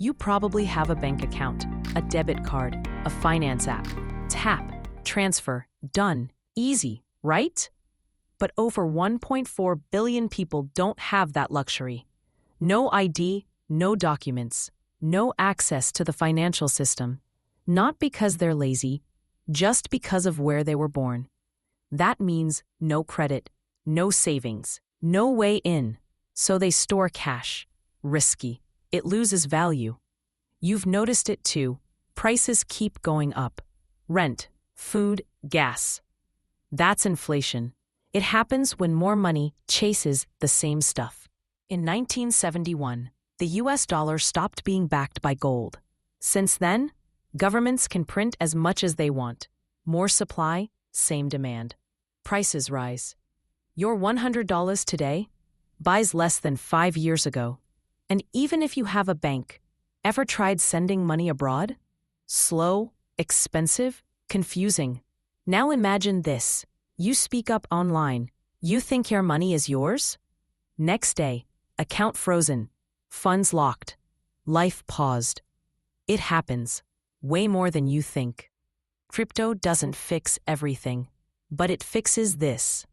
You probably have a bank account, a debit card, a finance app. Tap, transfer, done. Easy, right? But over 1.4 billion people don't have that luxury. No ID, no documents, no access to the financial system. Not because they're lazy, just because of where they were born. That means no credit, no savings, no way in. So they store cash. Risky. It loses value. You've noticed it too. Prices keep going up. Rent, food, gas. That's inflation. It happens when more money chases the same stuff. In 1971, the US dollar stopped being backed by gold. Since then, governments can print as much as they want. More supply, same demand. Prices rise. Your $100 today buys less than 5 years ago. And even if you have a bank, ever tried sending money abroad? Slow, expensive, confusing. Now imagine this. You speak up online. You think your money is yours? Next day, account frozen, funds locked, life paused. It happens, way more than you think. Crypto doesn't fix everything, but it fixes this.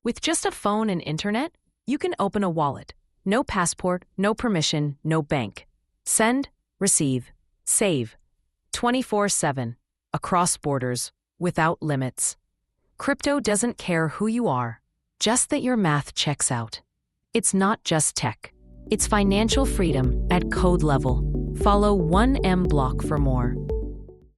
With just a phone and internet, you can open a wallet. No passport, no permission, no bank. Send, receive, save. 24/7, across borders, without limits. Crypto doesn't care who you are, just that your math checks out. It's not just tech. It's financial freedom at code level. Follow 1M Block for more.